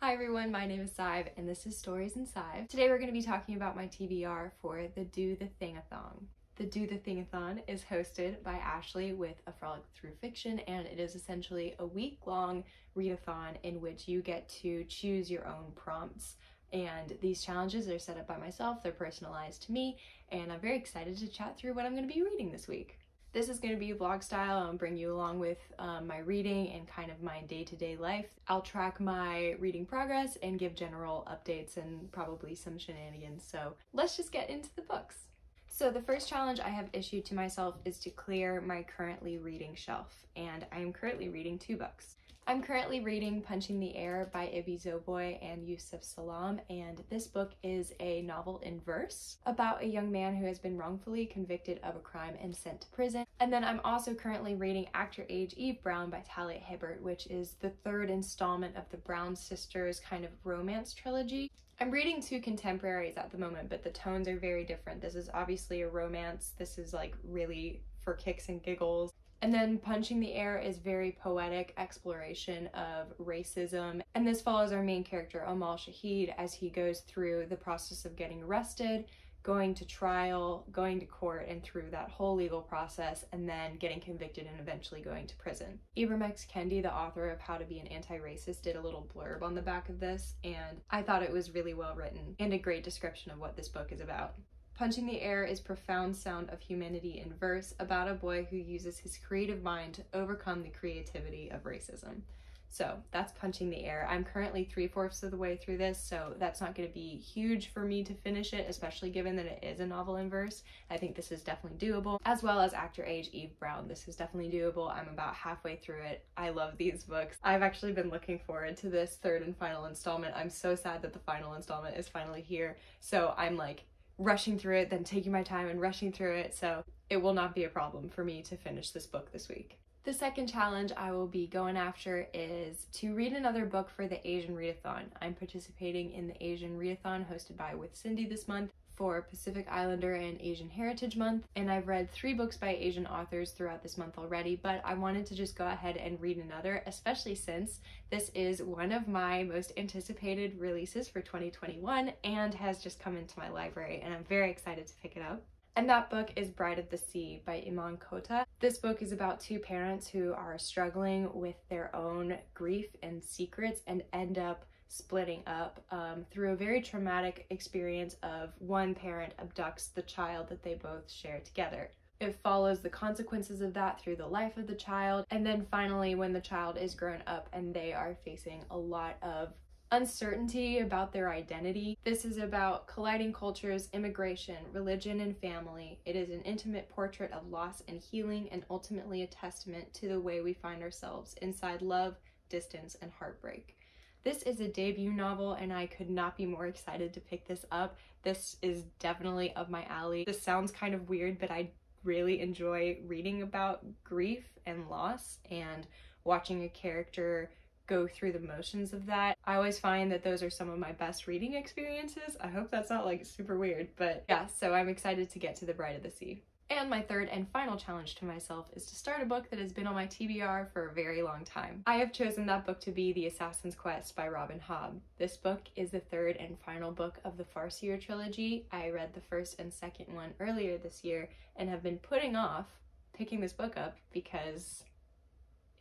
Hi everyone, my name is Sive and this is Stories in Sive. Today we're going to be talking about my TBR for the DoTheThingAthon. The DoTheThingAthon is hosted by Ashley with A Frolic Through Fiction, and it is essentially a week-long readathon in which you get to choose your own prompts. And these challenges are set up by myself, they're personalized to me, and I'm very excited to chat through what I'm going to be reading this week. This is going to be vlog style. I'll bring you along with my reading and kind of my day-to-day life. I'll track my reading progress and give general updates and probably some shenanigans. So let's just get into the books. So the first challenge I have issued to myself is to clear my currently reading shelf, and I am currently reading 2 books. I'm currently reading Punching the Air by Zoboi and Yusef Salaam, and this book is a novel in verse about a young man who has been wrongfully convicted of a crime and sent to prison. And then I'm also currently reading Actor Age Eve Brown by Talia Hibbert, which is the 3rd installment of the Brown sisters kind of romance trilogy. I'm reading 2 contemporaries at the moment, but the tones are very different. This is obviously a romance. This is like really for kicks and giggles. And then Punching the Air is very poetic exploration of racism. And this follows our main character, Amal Shahid, as he goes through the process of getting arrested, going to trial, going to court, and through that whole legal process, and then getting convicted and eventually going to prison. Ibram X. Kendi, the author of How to Be an Anti-Racist, did a little blurb on the back of this, and I thought it was really well written and a great description of what this book is about. Punching the Air is profound sound of humanity in verse about a boy who uses his creative mind to overcome the creativity of racism. So that's Punching the Air. I'm currently 3/4 of the way through this, so that's not going to be huge for me to finish it, especially given that it is a novel in verse. I think this is definitely doable, as well as Actor Age Eve Brown. This is definitely doable. I'm about halfway through it. I love these books. I've actually been looking forward to this 3rd and final installment. I'm so sad that the final installment is finally here, so I'm like rushing through it, then taking my time and rushing through it, so it will not be a problem for me to finish this book this week. The second challenge I will be going after is to read another book for the AsianReadathon. I'm participating in the AsianReadathon hosted by With Cindy this month for Pacific Islander and Asian Heritage Month, and I've read 3 books by Asian authors throughout this month already, but I wanted to just go ahead and read another, especially since this is one of my most anticipated releases for 2021 and has just come into my library, and I'm very excited to pick it up. And that book is Bride of the Sea by Eman Quotah. This book is about 2 parents who are struggling with their own grief and secrets and end up splitting up through a very traumatic experience of one parent abducts the child that they both share together. It follows the consequences of that through the life of the child, and then finally when the child is grown up and they are facing a lot of uncertainty about their identity. This is about colliding cultures, immigration, religion, and family. It is an intimate portrait of loss and healing, and ultimately a testament to the way we find ourselves inside love, distance, and heartbreak. This is a debut novel, and I could not be more excited to pick this up. This is definitely up my alley. This sounds kind of weird, but I really enjoy reading about grief and loss and watching a character go through the motions of that. I always find that those are some of my best reading experiences. I hope that's not like super weird, but yeah, so I'm excited to get to The Bride of the Sea. And my 3rd and final challenge to myself is to start a book that has been on my TBR for a very long time. I have chosen that book to be The Assassin's Quest by Robin Hobb. This book is the 3rd and final book of the Farseer trilogy. I read the 1st and 2nd one earlier this year and have been putting off picking this book up because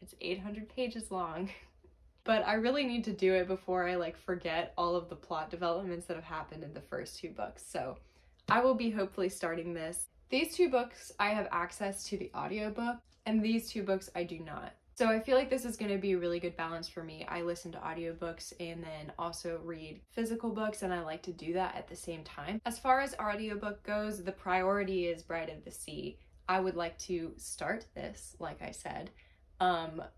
it's 800 pages long. But I really need to do it before I like forget all of the plot developments that have happened in the first 2 books. So I will be hopefully starting this. These 2 books I have access to the audiobook, and these 2 books I do not. So I feel like this is going to be a really good balance for me. I listen to audiobooks and then also read physical books, and I like to do that at the same time. As far as audiobook goes, the priority is Bride of the Sea. I would like to start this, like I said.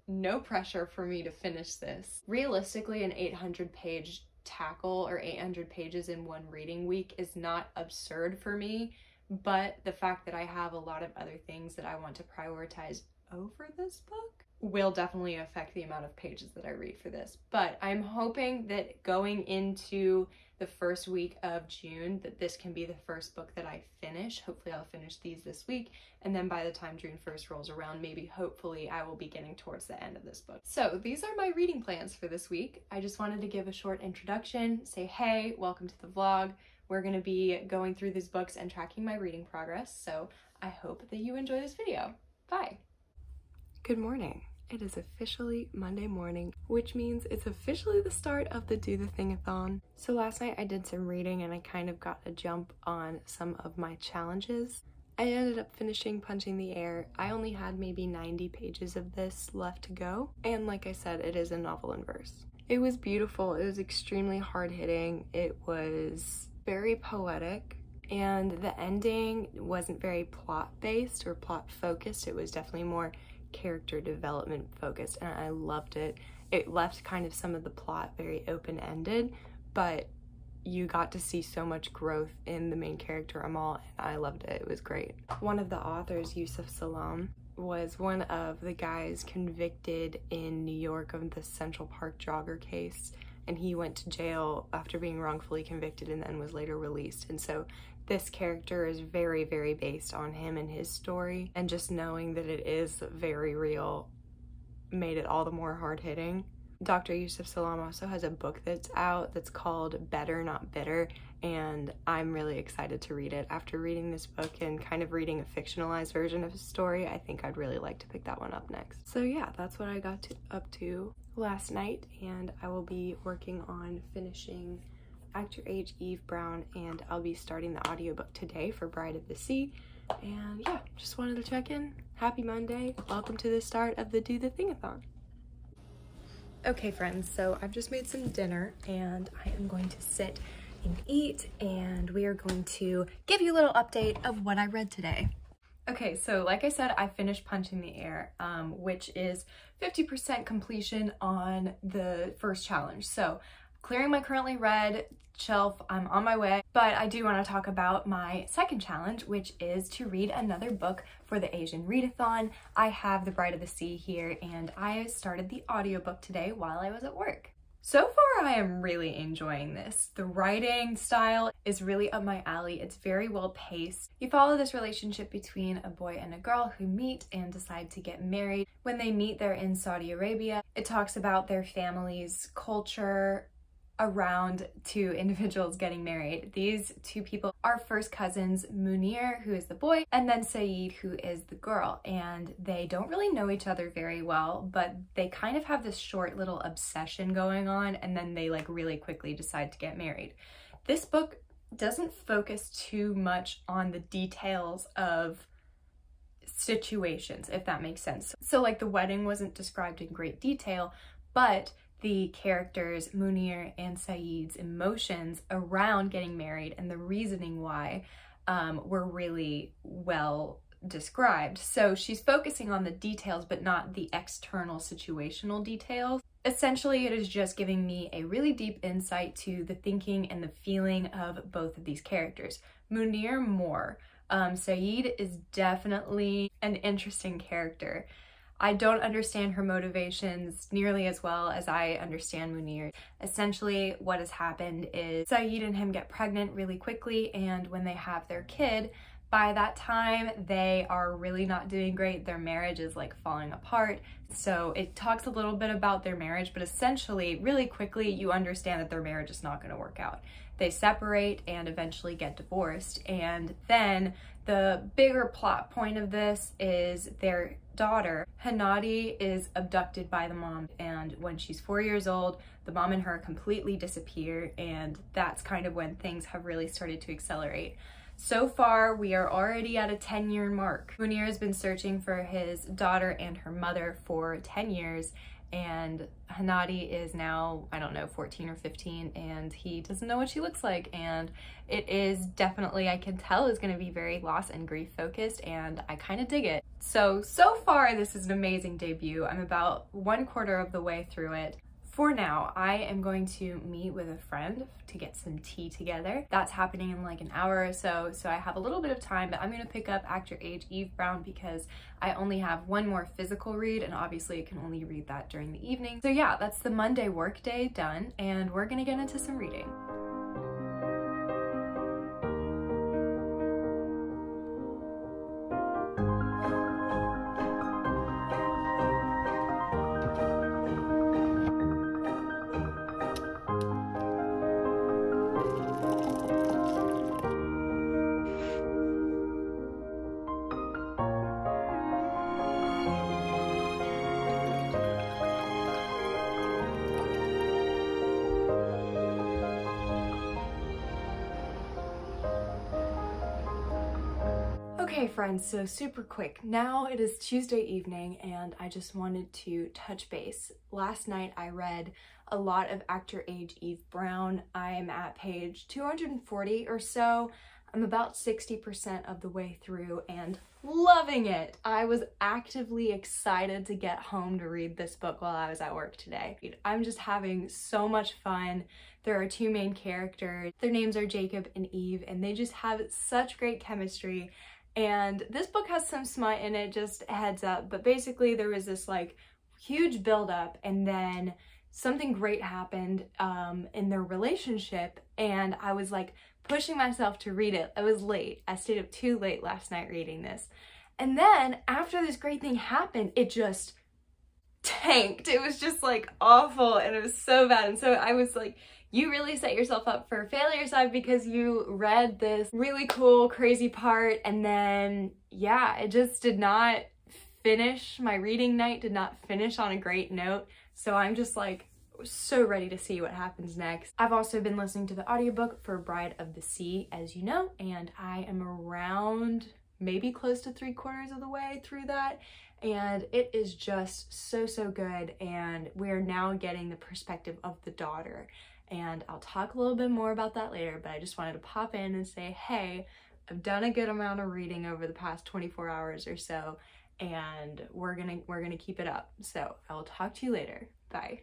No pressure for me to finish this. Realistically, an 800-page tackle or 800 pages in one reading week is not absurd for me, but the fact that I have a lot of other things that I want to prioritize over this book will definitely affect the amount of pages that I read for this. But I'm hoping that going into the first week of June, that this can be the first book that I finish. Hopefully I'll finish these this week, and then by the time June 1st rolls around, maybe hopefully I will be getting towards the end of this book. So these are my reading plans for this week. I just wanted to give a short introduction, say hey, welcome to the vlog. We're going to be going through these books and tracking my reading progress, so I hope that you enjoy this video. Bye! Good morning. It is officially Monday morning, which means it's officially the start of the DoTheThingAthon. So last night I did some reading and I kind of got a jump on some of my challenges. I ended up finishing Punching the Air. I only had maybe 90 pages of this left to go. And like I said, it is a novel in verse. It was beautiful. It was extremely hard-hitting. It was very poetic. And the ending wasn't very plot-based or plot-focused. It was definitely more character development focused, and I loved it. It left kind of some of the plot very open-ended, but you got to see so much growth in the main character Amal, and I loved it. It was great. One of the authors, Yusef Salaam, was one of the guys convicted in New York of the Central Park jogger case, and he went to jail after being wrongfully convicted and then was later released. And so this character is very, very based on him and his story, and just knowing that it is very real made it all the more hard-hitting. Dr. Yusef Salaam also has a book that's out that's called Better Not Bitter, and I'm really excited to read it. After reading this book and kind of reading a fictionalized version of his story, I think I'd really like to pick that one up next. So yeah, that's what I got up to last night, and I will be working on finishing Act Your Age, Eve Brown, and I'll be starting the audiobook today for Bride of the Sea. And yeah, just wanted to check in. Happy Monday. Welcome to the start of the DoTheThingAthon. Okay friends, so I've just made some dinner and I am going to sit and eat, and we are going to give you a little update of what I read today. Okay, so like I said, I finished Punching the Air, which is 50% completion on the first challenge. So clearing my currently read shelf, I'm on my way, but I do want to talk about my second challenge, which is to read another book for the AsianReadathon. I have The Bride of the Sea here, and I started the audiobook today while I was at work. So far, I am really enjoying this. The writing style is really up my alley. It's very well paced. You follow this relationship between a boy and a girl who meet and decide to get married. When they meet, they're in Saudi Arabia. It talks about their family's culture around two individuals getting married. These two people are first cousins, Munir, who is the boy, and then Saeed, who is the girl. And they don't really know each other very well, but they kind of have this short little obsession going on, and then they like really quickly decide to get married. This book doesn't focus too much on the details of situations, if that makes sense. So like the wedding wasn't described in great detail, but the characters, Munir and Saeed's emotions around getting married and the reasoning why were really well described. So she's focusing on the details, but not the external situational details. Essentially, it is just giving me a really deep insight to the thinking and the feeling of both of these characters. Munir more. Saeed is definitely an interesting character. I don't understand her motivations nearly as well as I understand Munir. Essentially, what has happened is Saeed and him get pregnant really quickly, and when they have their kid, by that time, they are really not doing great. Their marriage is like falling apart. So it talks a little bit about their marriage, but essentially, really quickly, you understand that their marriage is not going to work out. They separate and eventually get divorced. And then the bigger plot point of this is their daughter, Hanadi, is abducted by the mom. And when she's 4 years old, the mom and her completely disappear. And that's kind of when things have really started to accelerate. So far, we are already at a 10-year mark. Munir has been searching for his daughter and her mother for 10 years, and Hanadi is now, I don't know, 14 or 15, and he doesn't know what she looks like, and it is definitely, I can tell, is going to be very loss and grief focused, and I kind of dig it. So far, this is an amazing debut. I'm about 1/4 of the way through it. for now, I am going to meet with a friend to get some tea together. That's happening in like an hour or so, so I have a little bit of time, but I'm gonna pick up Actor Age Eve Brown because I only have one more physical read, and obviously I can only read that during the evening. So yeah, that's the Monday work day done, and we're gonna get into some reading. Okay friends, so super quick. Now it is Tuesday evening and I just wanted to touch base. Last night I read a lot of Actor Age Eve Brown. I am at page 240 or so. I'm about 60% of the way through and loving it. I was actively excited to get home to read this book while I was at work today. I'm just having so much fun. There are two main characters. Their names are Jacob and Eve, and they just have such great chemistry. And this book has some smut in it, just a heads up, but basically there was this like huge buildup and then something great happened in their relationship, and I was like pushing myself to read it. I was late. I stayed up too late last night reading this. And then after this great thing happened, it just tanked. It was just like awful and it was so bad. And so I was like, you really set yourself up for failure, side, because you read this really cool, crazy part, and then, yeah, it just did not finish. My reading night did not finish on a great note, so I'm just like so ready to see what happens next. I've also been listening to the audiobook for Bride of the Sea, as you know, and I am around maybe close to 3/4 of the way through that, and it is just so good, and we're now getting the perspective of the daughter. And I'll talk a little bit more about that later, but I just wanted to pop in and say, hey, I've done a good amount of reading over the past 24 hours or so, and we're gonna keep it up. So I will talk to you later. Bye.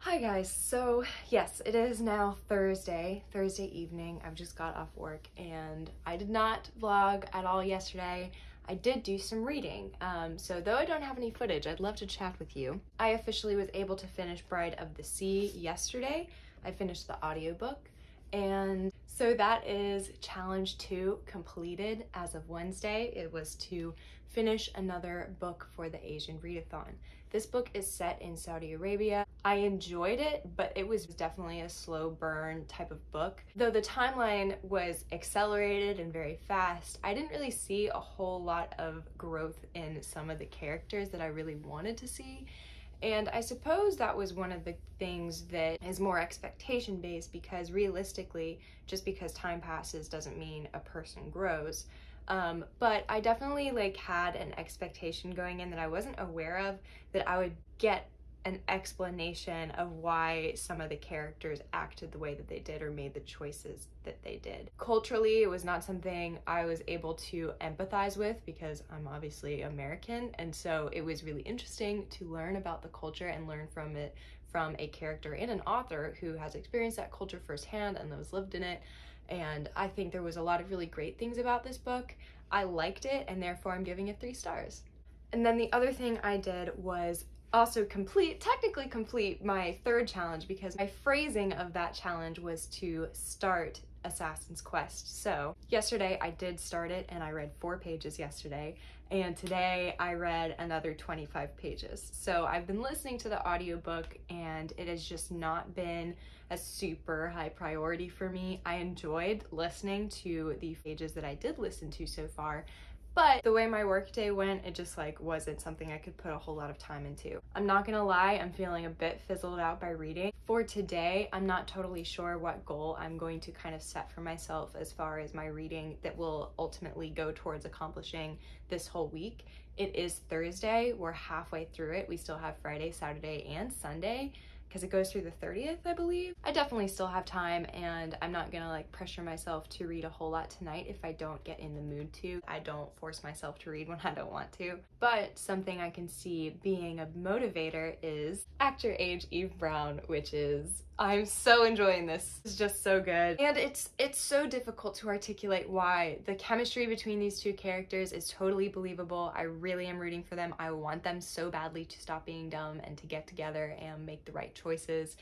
Hi guys, so yes, it is now Thursday evening. I've just got off work and I did not vlog at all yesterday. I did do some reading, so though I don't have any footage, I'd love to chat with you. I officially was able to finish Bride of the Sea yesterday. I finished the audiobook, and so that is challenge 2 completed as of Wednesday. It was to finish another book for the AsianReadathon. This book is set in Saudi Arabia. I enjoyed it, but it was definitely a slow burn type of book. Though the timeline was accelerated and very fast, I didn't really see a whole lot of growth in some of the characters that I really wanted to see. And I suppose that was one of the things that is more expectation based, because realistically, just because time passes doesn't mean a person grows. But I definitely like had an expectation going in that I wasn't aware of, that I would get an explanation of why some of the characters acted the way that they did or made the choices that they did. Culturally, it was not something I was able to empathize with because I'm obviously American, and so it was really interesting to learn about the culture and learn from it from a character and an author who has experienced that culture firsthand and has lived in it. And I think there was a lot of really great things about this book. I liked it, and therefore I'm giving it 3 stars. And then the other thing I did was also technically complete my 3rd challenge, because my phrasing of that challenge was to start Assassin's Quest. So yesterday I did start it and I read 4 pages yesterday, and today I read another 25 pages. So I've been listening to the audiobook and it has just not been a super high priority for me. I enjoyed listening to the pages that I did listen to so far, but the way my workday went, it just like wasn't something I could put a whole lot of time into. I'm not gonna lie, I'm feeling a bit fizzled out by reading. For today, I'm not totally sure what goal I'm going to kind of set for myself as far as my reading that will ultimately go towards accomplishing this whole week. It is Thursday, we're halfway through it. We still have Friday, Saturday, and Sunday because it goes through the 30th, I believe. I definitely still have time, and I'm not gonna like pressure myself to read a whole lot tonight if I don't get in the mood to. I don't force myself to read when I don't want to. But something I can see being a motivator is actor age Eve Brown, which is, I'm so enjoying this. It's just so good. And it's so difficult to articulate why. The chemistry between these two characters is totally believable. I really am rooting for them. I want them so badly to stop being dumb and to get together and make the right choices.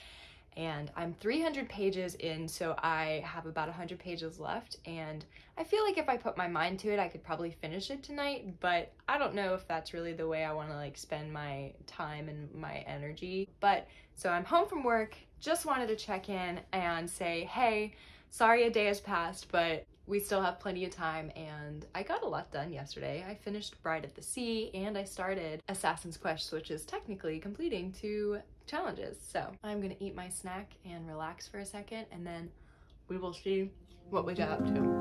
And I'm 300 pages in, so I have about 100 pages left, and I feel like if I put my mind to it, I could probably finish it tonight, but I don't know if that's really the way I want to like spend my time and my energy. But so I'm home from work, just wanted to check in and say, hey, sorry a day has passed, but we still have plenty of time, and I got a lot done yesterday. I finished Bride of the Sea, and I started Assassin's Quest, which is technically completing 2 challenges. So I'm gonna eat my snack and relax for a second, and then we will see what we got up to.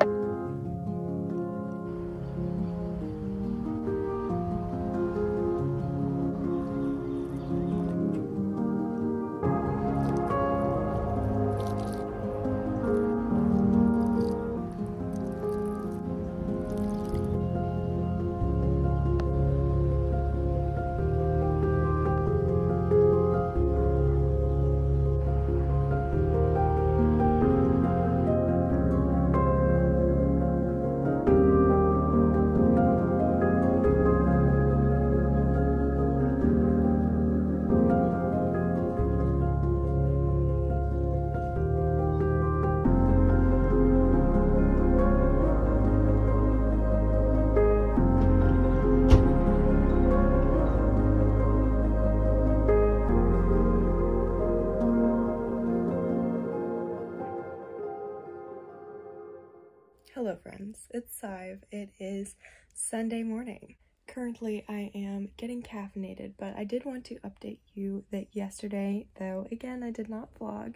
Hello friends, it's Sive. It is Sunday morning. Currently I am getting caffeinated, but I did want to update you that yesterday, though again I did not vlog,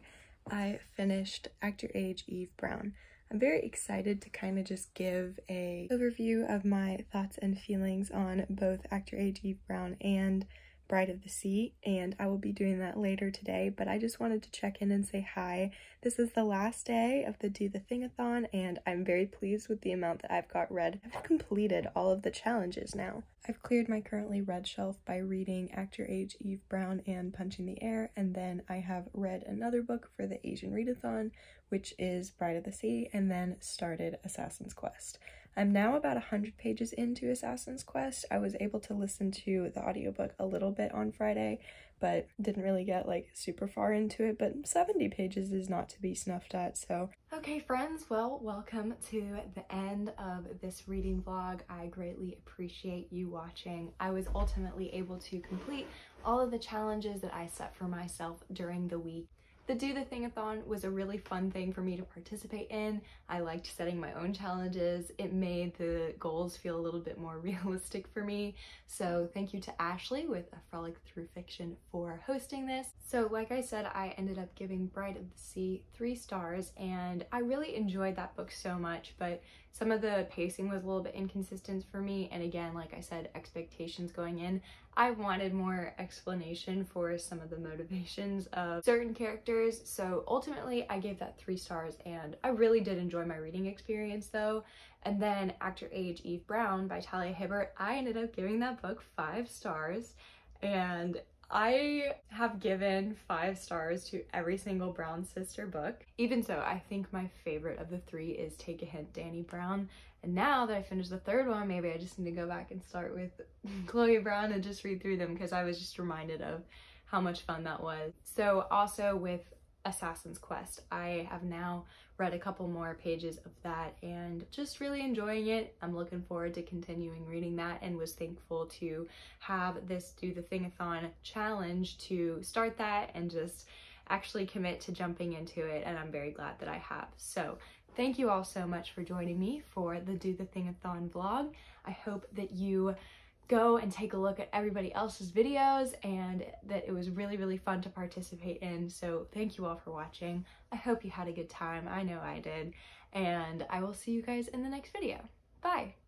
I finished Actor Age Eve Brown. I'm very excited to kind of just give a overview of my thoughts and feelings on both Actor Age Eve Brown and Bride of the Sea, and I will be doing that later today, but I just wanted to check in and say hi. This is the last day of the Do the Thing-a-thon, and I'm very pleased with the amount that I've got read. I've completed all of the challenges now. I've cleared my currently read shelf by reading Actor Age Eve Brown and Punching the Air, and then I have read another book for the AsianReadathon, which is Bride of the Sea, and then started Assassin's Quest. I'm now about 100 pages into Assassin's Quest. I was able to listen to the audiobook a little bit on Friday, but didn't really get like super far into it, but 70 pages is not to be snuffed at, so. Okay friends, well, welcome to the end of this reading vlog. I greatly appreciate you watching. I was ultimately able to complete all of the challenges that I set for myself during the week. The Do the Thing-a-thon was a really fun thing for me to participate in. I liked setting my own challenges. It made the goals feel a little bit more realistic for me. So thank you to Ashley with A Frolic Through Fiction for hosting this. So like I said, I ended up giving Bride of the Sea 3 stars, and I really enjoyed that book so much, but some of the pacing was a little bit inconsistent for me, and again, like I said, expectations going in. I wanted more explanation for some of the motivations of certain characters, so ultimately I gave that 3 stars, and I really did enjoy my reading experience though. And then Actor Age Eve Brown by Talia Hibbert, I ended up giving that book 5 stars, and I have given 5 stars to every single Brown sister book. Even so, I think my favorite of the 3 is Take a Hint, Dani Brown. And now that I finished the 3rd one, maybe I just need to go back and start with Chloe Brown and just read through them, because I was just reminded of how much fun that was. So also with Assassin's Quest, I have now read a couple more pages of that and just really enjoying it. I'm looking forward to continuing reading that, and was thankful to have this Do the Thing-a-thon challenge to start that and just actually commit to jumping into it, and I'm very glad that I have. So thank you all so much for joining me for the Do the Thing-a-thon vlog. I hope that you go and take a look at everybody else's videos, and that it was really fun to participate in. So thank you all for watching. I hope you had a good time. I know I did. And I will see you guys in the next video. Bye!